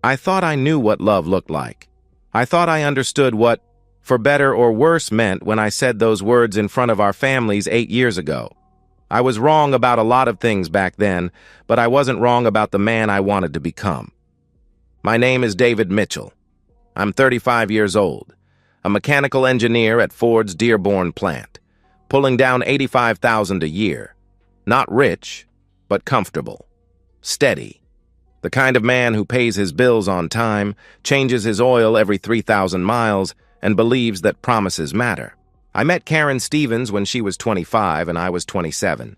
I thought I knew what love looked like. I thought I understood what for better or worse meant when I said those words in front of our families 8 years ago. I was wrong about a lot of things back then, but I wasn't wrong about the man I wanted to become. My name is David Mitchell. I'm 35 years old, a mechanical engineer at Ford's Dearborn plant, pulling down $85,000 a year. Not rich, but comfortable. Steady. The kind of man who pays his bills on time, changes his oil every 3,000 miles, and believes that promises matter. I met Karen Stevens when she was 25 and I was 27.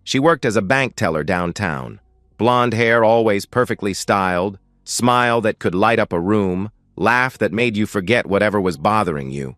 She worked as a bank teller downtown. Blonde hair always perfectly styled, smile that could light up a room, laugh that made you forget whatever was bothering you.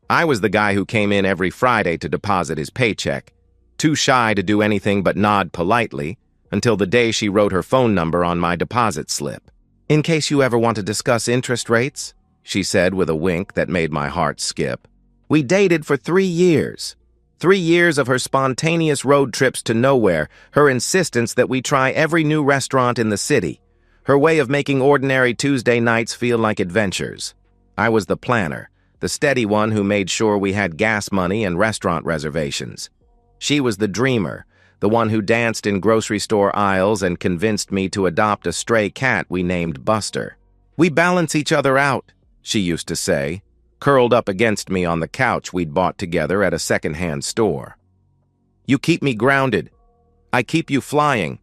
I was the guy who came in every Friday to deposit his paycheck, too shy to do anything but nod politely, until the day she wrote her phone number on my deposit slip. "In case you ever want to discuss interest rates," she said with a wink that made my heart skip. We dated for 3 years. 3 years of her spontaneous road trips to nowhere, her insistence that we try every new restaurant in the city, her way of making ordinary Tuesday nights feel like adventures. I was the planner, the steady one who made sure we had gas money and restaurant reservations. She was the dreamer, the one who danced in grocery store aisles and convinced me to adopt a stray cat we named Buster. "We balance each other out," she used to say, curled up against me on the couch we'd bought together at a second-hand store. "You keep me grounded. I keep you flying."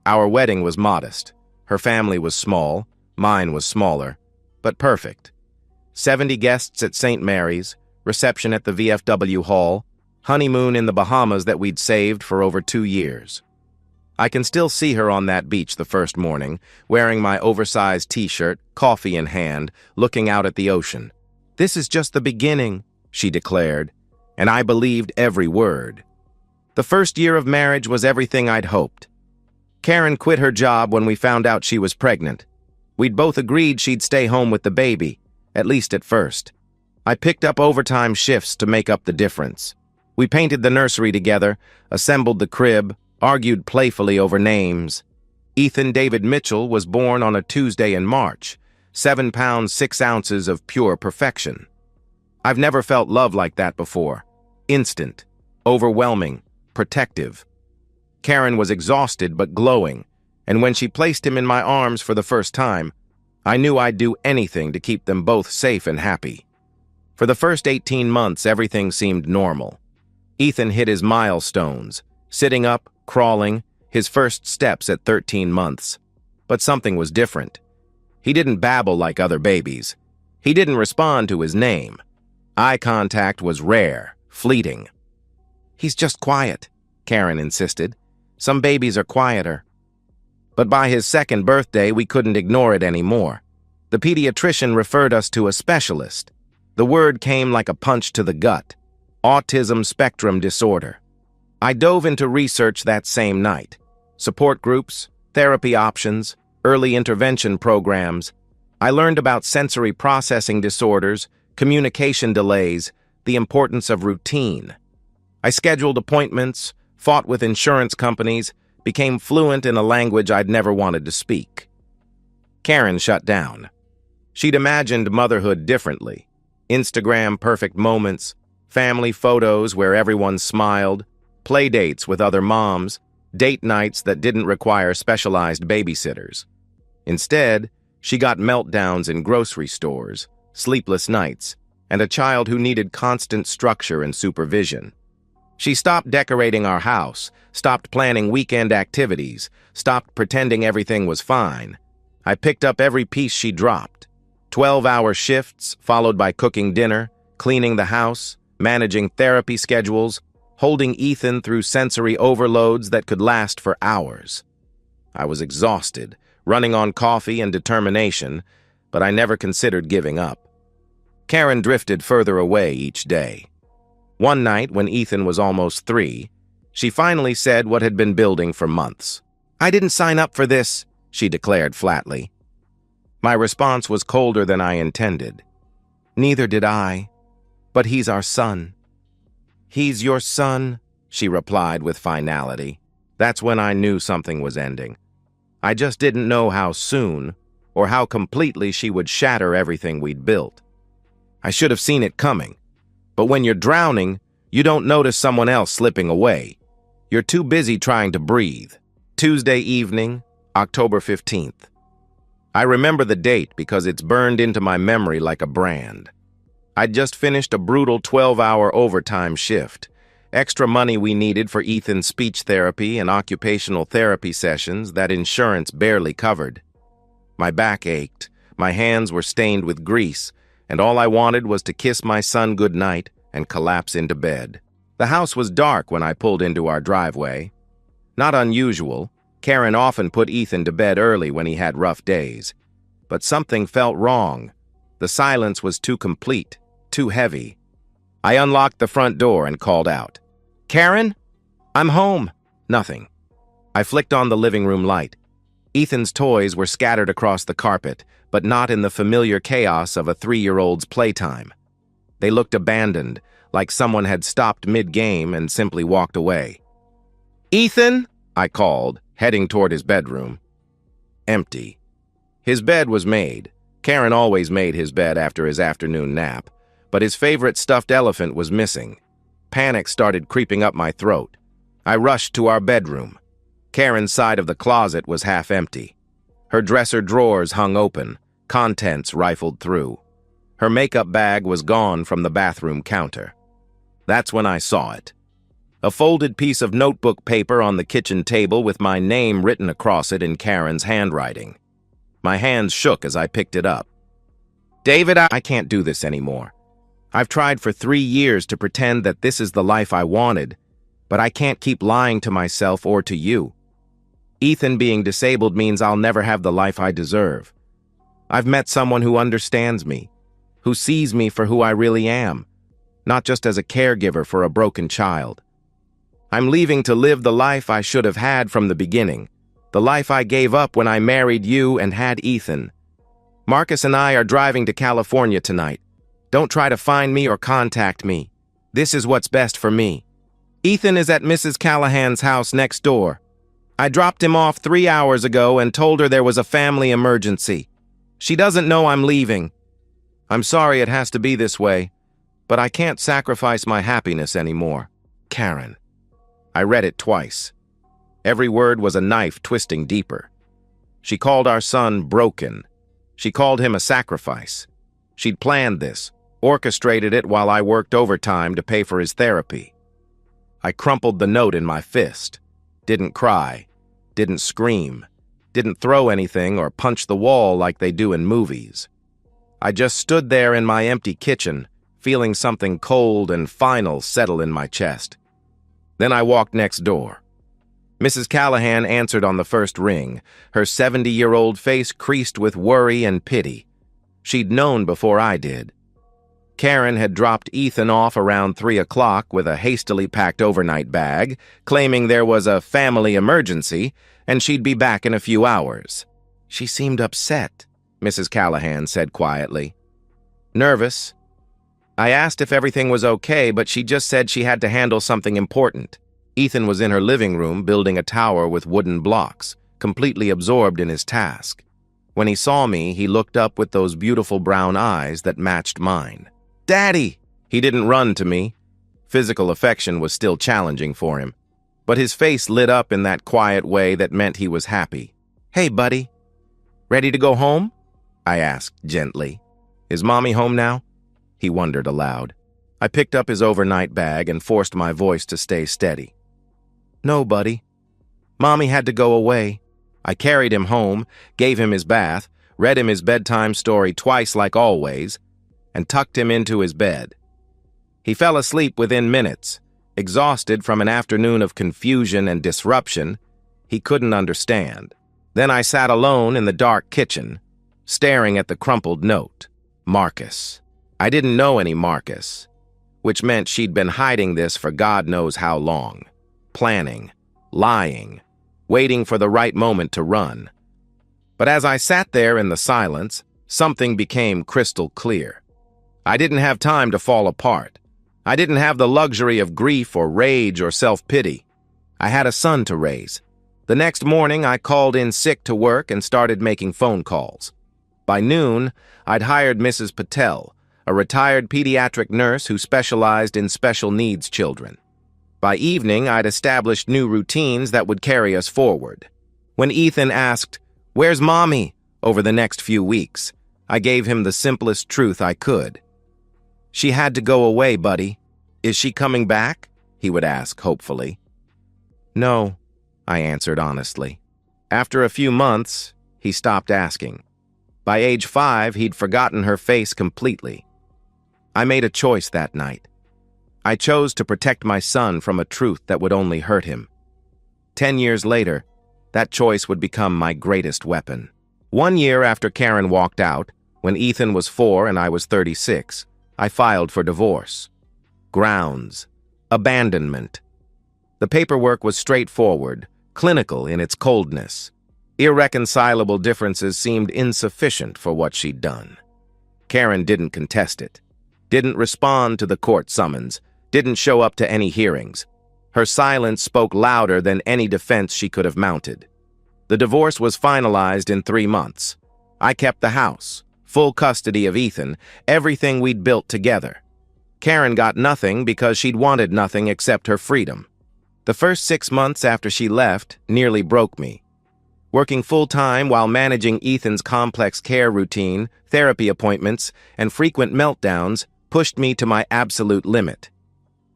Our wedding was modest. Her family was small, mine was smaller, but perfect. 70 guests at St. Mary's, reception at the VFW Hall, honeymoon in the Bahamas that we'd saved for over 2 years. I can still see her on that beach the first morning, wearing my oversized t-shirt, coffee in hand, looking out at the ocean. "This is just the beginning," she declared, and I believed every word. The first year of marriage was everything I'd hoped. Karen quit her job when we found out she was pregnant. We'd both agreed she'd stay home with the baby, at least at first. I picked up overtime shifts to make up the difference. We painted the nursery together, assembled the crib, argued playfully over names. Ethan David Mitchell was born on a Tuesday in March, 7 pounds 6 ounces of pure perfection. I've never felt love like that before. Instant, overwhelming, protective. Karen was exhausted but glowing, and when she placed him in my arms for the first time, I knew I'd do anything to keep them both safe and happy. For the first 18 months, everything seemed normal. Ethan hit his milestones, sitting up, crawling, his first steps at 13 months. But something was different. He didn't babble like other babies. He didn't respond to his name. Eye contact was rare, fleeting. "He's just quiet," Karen insisted. "Some babies are quieter." But by his second birthday, we couldn't ignore it anymore. The pediatrician referred us to a specialist. The word came like a punch to the gut. Autism spectrum disorder. I dove into research that same night. Support groups, therapy options, early intervention programs. I learned about sensory processing disorders, communication delays, the importance of routine. I scheduled appointments, fought with insurance companies, became fluent in a language I'd never wanted to speak. Karen shut down. She'd imagined motherhood differently. Instagram perfect moments, family photos where everyone smiled, play dates with other moms, date nights that didn't require specialized babysitters. Instead, she got meltdowns in grocery stores, sleepless nights, and a child who needed constant structure and supervision. She stopped decorating our house, stopped planning weekend activities, stopped pretending everything was fine. I picked up every piece she dropped. 12-hour shifts, followed by cooking dinner, cleaning the house, managing therapy schedules, holding Ethan through sensory overloads that could last for hours. I was exhausted, running on coffee and determination, but I never considered giving up. Karen drifted further away each day. One night, when Ethan was almost 3, she finally said what had been building for months. "I didn't sign up for this," she declared flatly. My response was colder than I intended. "Neither did I. But he's our son." "He's your son," she replied with finality. That's when I knew something was ending. I just didn't know how soon or how completely she would shatter everything we'd built. I should have seen it coming. But when you're drowning, you don't notice someone else slipping away. You're too busy trying to breathe. Tuesday evening, October 15th. I remember the date because it's burned into my memory like a brand. I'd just finished a brutal 12-hour overtime shift. Extra money we needed for Ethan's speech therapy and occupational therapy sessions that insurance barely covered. My back ached, my hands were stained with grease, and all I wanted was to kiss my son goodnight and collapse into bed. The house was dark when I pulled into our driveway. Not unusual. Karen often put Ethan to bed early when he had rough days. But something felt wrong. The silence was too complete, too heavy. I unlocked the front door and called out, "Karen? I'm home." Nothing. I flicked on the living room light. Ethan's toys were scattered across the carpet, but not in the familiar chaos of a 3-year-old's playtime. They looked abandoned, like someone had stopped mid-game and simply walked away. "Ethan?" I called, heading toward his bedroom. Empty. His bed was made. Karen always made his bed after his afternoon nap, but his favorite stuffed elephant was missing. Panic started creeping up my throat. I rushed to our bedroom. Karen's side of the closet was half empty. Her dresser drawers hung open, contents rifled through. Her makeup bag was gone from the bathroom counter. That's when I saw it. A folded piece of notebook paper on the kitchen table with my name written across it in Karen's handwriting. My hands shook as I picked it up. "David, I can't do this anymore. I've tried for 3 years to pretend that this is the life I wanted, but I can't keep lying to myself or to you. Ethan being disabled means I'll never have the life I deserve. I've met someone who understands me, who sees me for who I really am, not just as a caregiver for a broken child. I'm leaving to live the life I should have had from the beginning, the life I gave up when I married you and had Ethan. Marcus and I are driving to California tonight. Don't try to find me or contact me. This is what's best for me. Ethan is at Mrs. Callahan's house next door. I dropped him off 3 hours ago and told her there was a family emergency. She doesn't know I'm leaving. I'm sorry it has to be this way, but I can't sacrifice my happiness anymore. Karen." I read it twice. Every word was a knife twisting deeper. She called our son broken. She called him a sacrifice. She'd planned this, orchestrated it while I worked overtime to pay for his therapy. I crumpled the note in my fist. Didn't cry. Didn't scream. Didn't throw anything or punch the wall like they do in movies. I just stood there in my empty kitchen, feeling something cold and final settle in my chest. Then I walked next door. Mrs. Callahan answered on the first ring, her 70-year-old face creased with worry and pity. She'd known before I did. Karen had dropped Ethan off around 3 o'clock with a hastily packed overnight bag, claiming there was a family emergency and she'd be back in a few hours. She seemed upset, Mrs. Callahan said quietly. Nervous. I asked if everything was okay, but she just said she had to handle something important. Ethan was in her living room building a tower with wooden blocks, completely absorbed in his task. When he saw me, he looked up with those beautiful brown eyes that matched mine. "Daddy!" He didn't run to me. Physical affection was still challenging for him, but his face lit up in that quiet way that meant he was happy. "Hey, buddy. Ready to go home?" I asked gently. "Is Mommy home now?" He wondered aloud. I picked up his overnight bag and forced my voice to stay steady. "No, buddy. Mommy had to go away." I carried him home, gave him his bath, read him his bedtime story twice like always, and tucked him into his bed. He fell asleep within minutes, exhausted from an afternoon of confusion and disruption he couldn't understand. Then I sat alone in the dark kitchen, staring at the crumpled note. Marcus. I didn't know any Marcus, which meant she'd been hiding this for God knows how long, planning, lying, waiting for the right moment to run. But as I sat there in the silence, something became crystal clear. I didn't have time to fall apart. I didn't have the luxury of grief or rage or self-pity. I had a son to raise. The next morning, I called in sick to work and started making phone calls. By noon, I'd hired Mrs. Patel, a retired pediatric nurse who specialized in special needs children. By evening, I'd established new routines that would carry us forward. When Ethan asked, "Where's Mommy?" over the next few weeks, I gave him the simplest truth I could. "She had to go away, buddy. Is she coming back?" he would ask hopefully. "No," I answered honestly. After a few months, he stopped asking. By age 5, he'd forgotten her face completely. I made a choice that night. I chose to protect my son from a truth that would only hurt him. 10 years later, that choice would become my greatest weapon. 1 year after Karen walked out, when Ethan was 4 and I was 36, I filed for divorce. Grounds. Abandonment. The paperwork was straightforward, clinical in its coldness. Irreconcilable differences seemed insufficient for what she'd done. Karen didn't contest it, didn't respond to the court summons, didn't show up to any hearings. Her silence spoke louder than any defense she could have mounted. The divorce was finalized in 3 months. I kept the house, full custody of Ethan, everything we'd built together. Karen got nothing because she'd wanted nothing except her freedom. The first 6 months after she left nearly broke me. Working full-time while managing Ethan's complex care routine, therapy appointments, and frequent meltdowns pushed me to my absolute limit.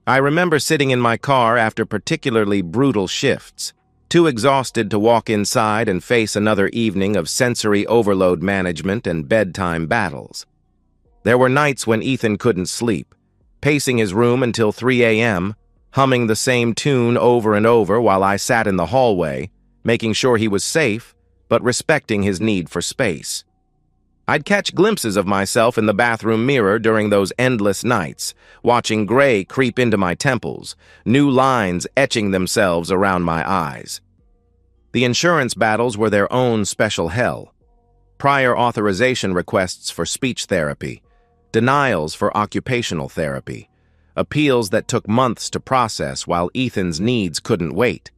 I remember sitting in my car after particularly brutal shifts, too exhausted to walk inside and face another evening of sensory overload management and bedtime battles. There were nights when Ethan couldn't sleep, pacing his room until 3 a.m., humming the same tune over and over while I sat in the hallway, making sure he was safe, but respecting his need for space. I'd catch glimpses of myself in the bathroom mirror during those endless nights, watching gray creep into my temples, new lines etching themselves around my eyes. The insurance battles were their own special hell. Prior authorization requests for speech therapy, denials for occupational therapy, appeals that took months to process while Ethan's needs couldn't wait.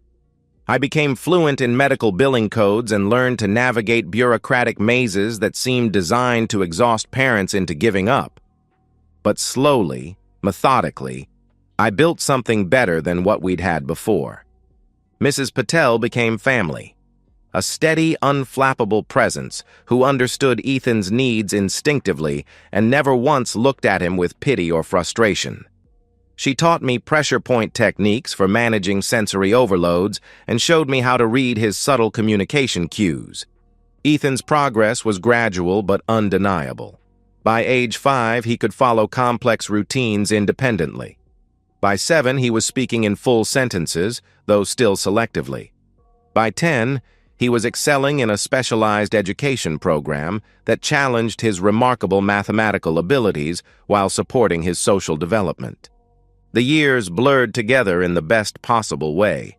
I became fluent in medical billing codes and learned to navigate bureaucratic mazes that seemed designed to exhaust parents into giving up. But slowly, methodically, I built something better than what we'd had before. Mrs. Patel became family, a steady, unflappable presence who understood Ethan's needs instinctively and never once looked at him with pity or frustration. She taught me pressure point techniques for managing sensory overloads and showed me how to read his subtle communication cues. Ethan's progress was gradual but undeniable. By age 5, he could follow complex routines independently. By 7, he was speaking in full sentences, though still selectively. By 10, he was excelling in a specialized education program that challenged his remarkable mathematical abilities while supporting his social development. The years blurred together in the best possible way.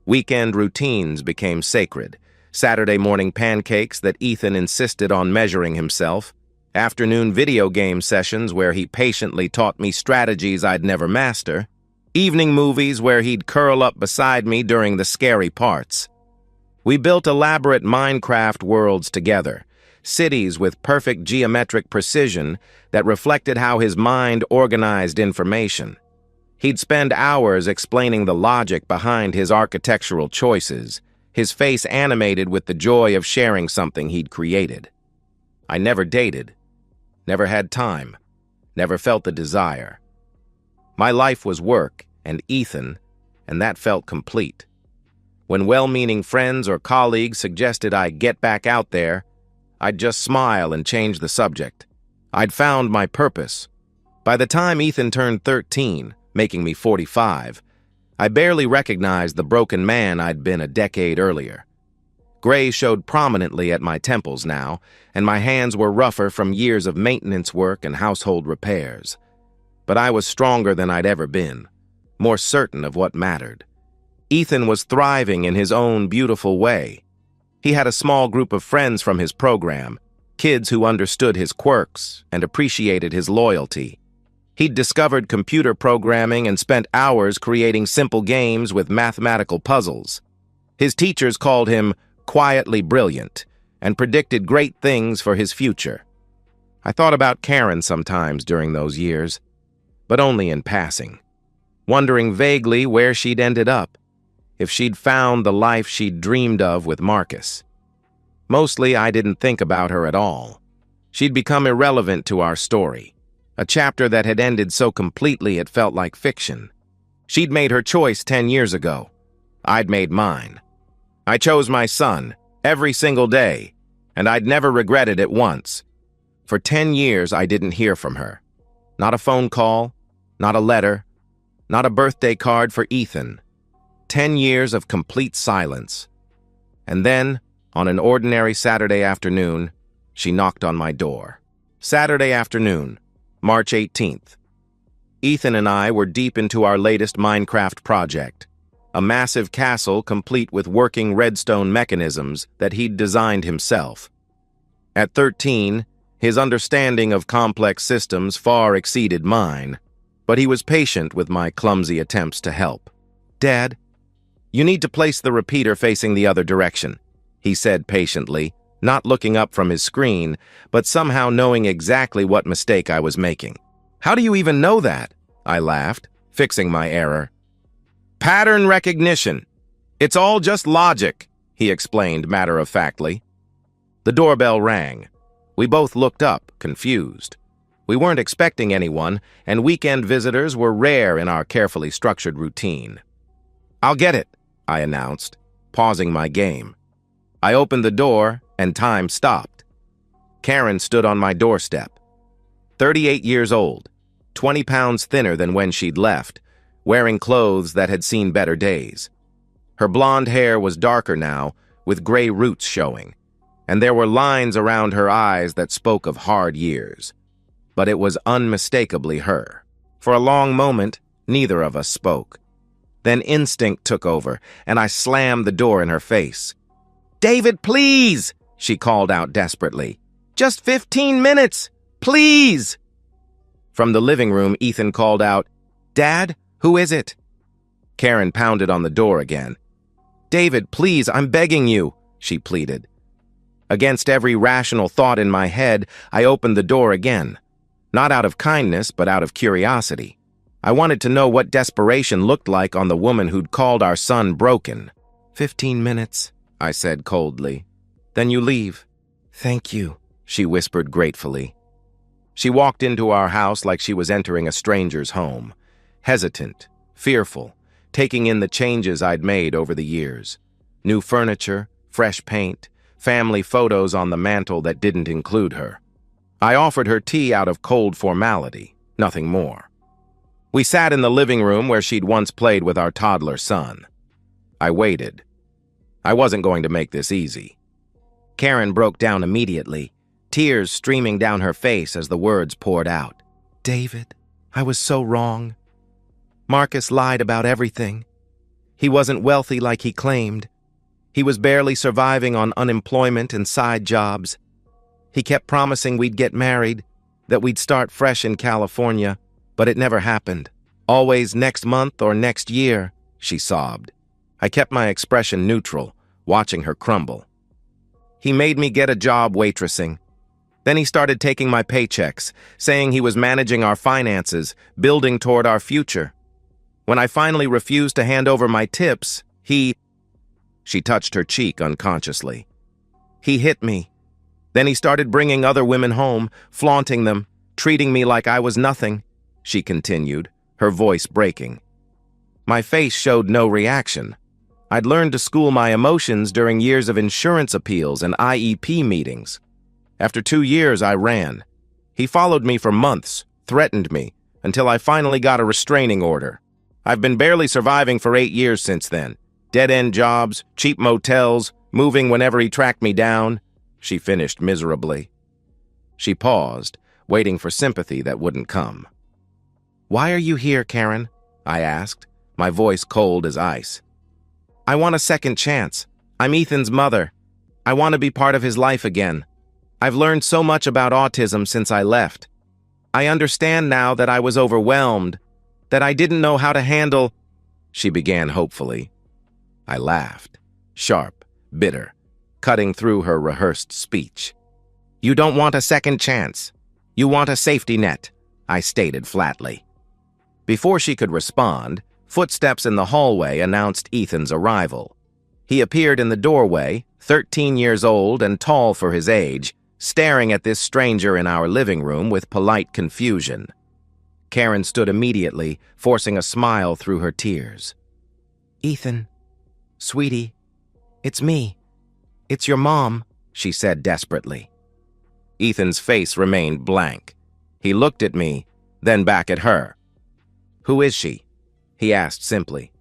Weekend routines became sacred. Saturday morning pancakes that Ethan insisted on measuring himself. Afternoon video game sessions where he patiently taught me strategies I'd never master. Evening movies where he'd curl up beside me during the scary parts. We built elaborate Minecraft worlds together, cities with perfect geometric precision that reflected how his mind organized information. He'd spend hours explaining the logic behind his architectural choices, his face animated with the joy of sharing something he'd created. I never dated, never had time, never felt the desire. My life was work and Ethan, and that felt complete. When well-meaning friends or colleagues suggested I get back out there, I'd just smile and change the subject. I'd found my purpose. By the time Ethan turned 13, making me 45, I barely recognized the broken man I'd been a decade earlier. Gray showed prominently at my temples now, and my hands were rougher from years of maintenance work and household repairs. But I was stronger than I'd ever been, more certain of what mattered. Ethan was thriving in his own beautiful way. He had a small group of friends from his program, kids who understood his quirks and appreciated his loyalty. He'd discovered computer programming and spent hours creating simple games with mathematical puzzles. His teachers called him quietly brilliant, and predicted great things for his future. I thought about Karen sometimes during those years, but only in passing, wondering vaguely where she'd ended up, if she'd found the life she'd dreamed of with Marcus. Mostly, I didn't think about her at all. She'd become irrelevant to our story, a chapter that had ended so completely it felt like fiction. She'd made her choice 10 years ago. I'd made mine. I chose my son, every single day, and I'd never regretted it once. For 10 years, I didn't hear from her. Not a phone call, not a letter, not a birthday card for Ethan. 10 years of complete silence. And then, on an ordinary Saturday afternoon, she knocked on my door. Saturday afternoon, March 18th. Ethan and I were deep into our latest Minecraft project, a massive castle complete with working redstone mechanisms that he'd designed himself. At 13, his understanding of complex systems far exceeded mine, but he was patient with my clumsy attempts to help. "Dad, you need to place the repeater facing the other direction," he said patiently, not looking up from his screen, but somehow knowing exactly what mistake I was making. "How do you even know that?" I laughed, fixing my error. "Pattern recognition. It's all just logic," he explained matter-of-factly. The doorbell rang. We both looked up, confused. We weren't expecting anyone, and weekend visitors were rare in our carefully structured routine. "I'll get it," I announced, pausing my game. I opened the door, and time stopped. Karen stood on my doorstep. 38 years old, 20 pounds thinner than when she'd left, wearing clothes that had seen better days. Her blonde hair was darker now, with gray roots showing, and there were lines around her eyes that spoke of hard years. But it was unmistakably her. For a long moment, neither of us spoke. Then instinct took over, and I slammed the door in her face. "David, please!" she called out desperately. "Just 15 minutes! Please!" From the living room, Ethan called out, "Dad, who is it?" Karen pounded on the door again. "David, please, I'm begging you," she pleaded. Against every rational thought in my head, I opened the door again. Not out of kindness, but out of curiosity. I wanted to know what desperation looked like on the woman who'd called our son broken. 15 minutes, I said coldly. "Then you leave." "Thank you," she whispered gratefully. She walked into our house like she was entering a stranger's home, hesitant, fearful, taking in the changes I'd made over the years. New furniture, fresh paint, family photos on the mantel that didn't include her. I offered her tea out of cold formality, nothing more. We sat in the living room where she'd once played with our toddler son. I waited. I wasn't going to make this easy. Karen broke down immediately, tears streaming down her face as the words poured out. "David, I was so wrong. Marcus lied about everything. He wasn't wealthy like he claimed. He was barely surviving on unemployment and side jobs. He kept promising we'd get married, that we'd start fresh in California, but it never happened. Always next month or next year," she sobbed. I kept my expression neutral, watching her crumble. "He made me get a job waitressing. Then he started taking my paychecks, saying he was managing our finances, building toward our future. When I finally refused to hand over my tips, She touched her cheek unconsciously. "He hit me. Then he started bringing other women home, flaunting them, treating me like I was nothing," she continued, her voice breaking. My face showed no reaction. I'd learned to school my emotions during years of insurance appeals and IEP meetings. After 2 years, I ran. He followed me for months, threatened me, until I finally got a restraining order. I've been barely surviving for 8 years since then. Dead-end jobs, cheap motels, moving whenever he tracked me down," she finished miserably. She paused, waiting for sympathy that wouldn't come. "Why are you here, Karen?" I asked, my voice cold as ice. "I want a second chance. I'm Ethan's mother. I want to be part of his life again. I've learned so much about autism since I left. I understand now that I was overwhelmed, that I didn't know how to handle—" she began hopefully. I laughed, sharp, bitter. cutting through her rehearsed speech. "You don't want a second chance. You want a safety net," I stated flatly. Before she could respond, footsteps in the hallway announced Ethan's arrival. He appeared in the doorway, 13 years old and tall for his age, staring at this stranger in our living room with polite confusion. Karen stood immediately, forcing a smile through her tears. "Ethan, sweetie, it's me. It's your mom," she said desperately. Ethan's face remained blank. He looked at me, then back at her. "Who is she?" he asked simply.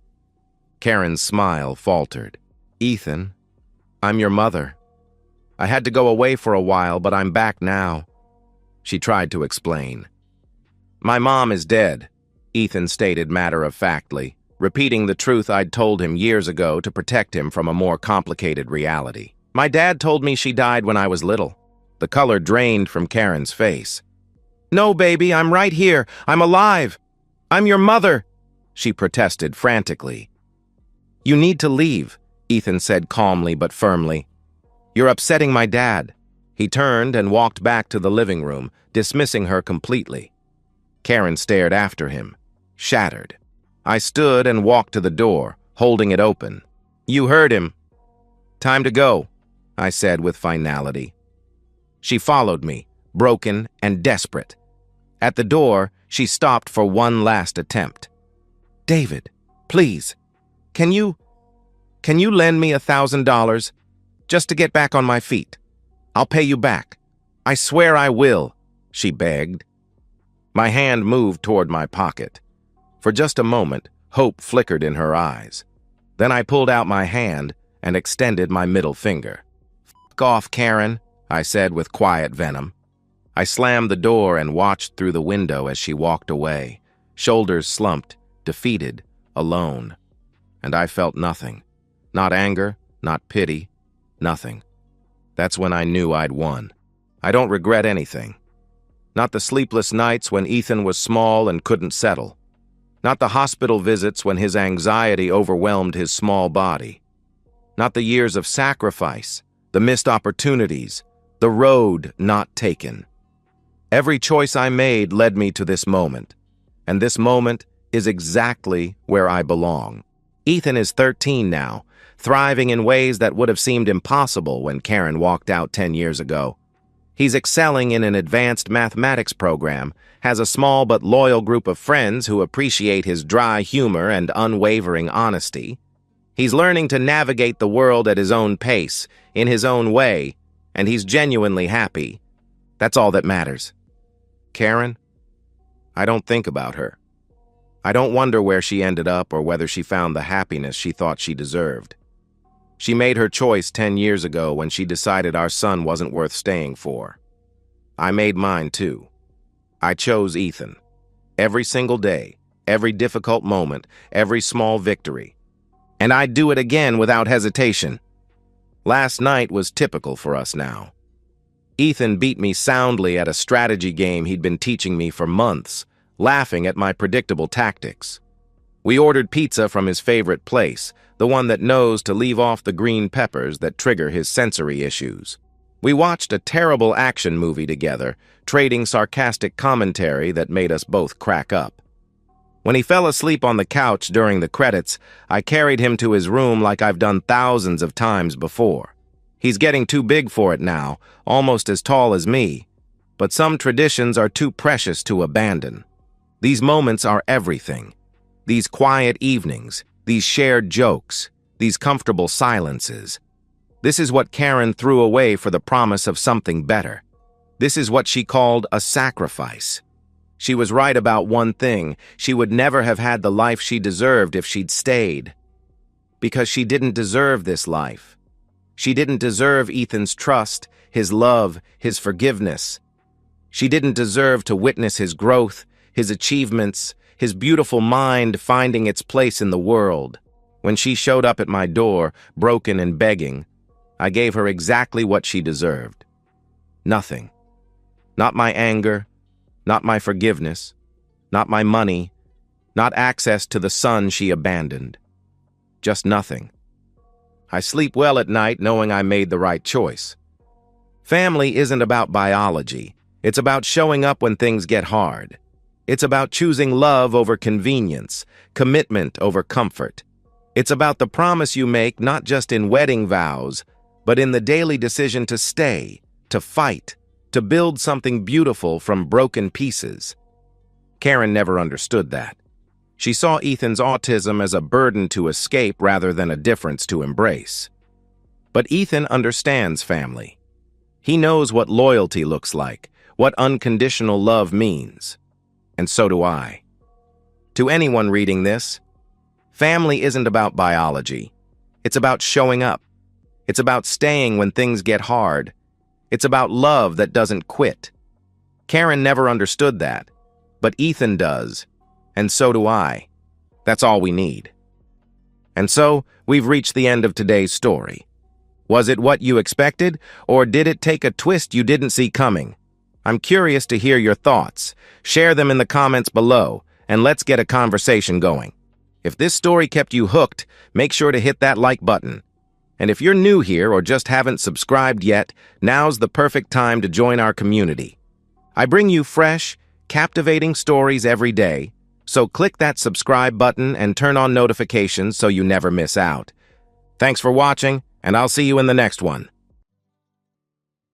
Karen's smile faltered. "Ethan, I'm your mother. I had to go away for a while, but I'm back now," she tried to explain. "My mom is dead," Ethan stated matter-of-factly, repeating the truth I'd told him years ago to protect him from a more complicated reality. "My dad told me she died when I was little." The color drained from Karen's face. "No, baby, I'm right here. I'm alive. I'm your mother," she protested frantically. "You need to leave," Ethan said calmly but firmly. "You're upsetting my dad." He turned and walked back to the living room, dismissing her completely. Karen stared after him, shattered. I stood and walked to the door, holding it open. "You heard him. Time to go," I said with finality. She followed me, broken and desperate. At the door, she stopped for one last attempt. "David, please, can you lend me $1,000 just to get back on my feet? I'll pay you back. I swear I will," she begged. My hand moved toward my pocket. For just a moment, hope flickered in her eyes. Then I pulled out my hand and extended my middle finger. "F off, Karen," I said with quiet venom. I slammed the door and watched through the window as she walked away, shoulders slumped, defeated, alone. And I felt nothing. Not anger, not pity, nothing. That's when I knew I'd won. I don't regret anything. Not the sleepless nights when Ethan was small and couldn't settle. Not the hospital visits when his anxiety overwhelmed his small body. Not the years of sacrifice, the missed opportunities, the road not taken. Every choice I made led me to this moment, and this moment is exactly where I belong. Ethan is 13 now, thriving in ways that would have seemed impossible when Karen walked out 10 years ago. He's excelling in an advanced mathematics program, has a small but loyal group of friends who appreciate his dry humor and unwavering honesty. He's learning to navigate the world at his own pace, in his own way, and he's genuinely happy. That's all that matters. Karen, I don't think about her. I don't wonder where she ended up or whether she found the happiness she thought she deserved. She made her choice 10 years ago when she decided our son wasn't worth staying for. I made mine too. I chose Ethan. Every single day, every difficult moment, every small victory. And I'd do it again without hesitation. Last night was typical for us now. Ethan beat me soundly at a strategy game he'd been teaching me for months, laughing at my predictable tactics. We ordered pizza from his favorite place, the one that knows to leave off the green peppers that trigger his sensory issues. We watched a terrible action movie together, trading sarcastic commentary that made us both crack up. When he fell asleep on the couch during the credits, I carried him to his room like I've done thousands of times before. He's getting too big for it now, almost as tall as me. But some traditions are too precious to abandon. These moments are everything. These quiet evenings, these shared jokes, these comfortable silences. This is what Karen threw away for the promise of something better. This is what she called a sacrifice. She was right about one thing. She would never have had the life she deserved if she'd stayed. Because she didn't deserve this life. She didn't deserve Ethan's trust, his love, his forgiveness. She didn't deserve to witness his growth, his achievements, his beautiful mind finding its place in the world. When she showed up at my door, broken and begging, I gave her exactly what she deserved. Nothing. Not my anger, not my forgiveness, not my money, not access to the son she abandoned. Just nothing. I sleep well at night knowing I made the right choice. Family isn't about biology. It's about showing up when things get hard. It's about choosing love over convenience, commitment over comfort. It's about the promise you make not just in wedding vows, but in the daily decision to stay, to fight, to build something beautiful from broken pieces. Karen never understood that. She saw Ethan's autism as a burden to escape rather than a difference to embrace. But Ethan understands family. He knows what loyalty looks like, what unconditional love means. And so do I. To anyone reading this, family isn't about biology. It's about showing up. It's about staying when things get hard. It's about love that doesn't quit. Karen never understood that, but Ethan does, and so do I. That's all we need. And so, we've reached the end of today's story. Was it what you expected, or did it take a twist you didn't see coming? I'm curious to hear your thoughts. Share them in the comments below, and let's get a conversation going. If this story kept you hooked, make sure to hit that like button. And if you're new here or just haven't subscribed yet, now's the perfect time to join our community. I bring you fresh, captivating stories every day, so click that subscribe button and turn on notifications so you never miss out. Thanks for watching, and I'll see you in the next one.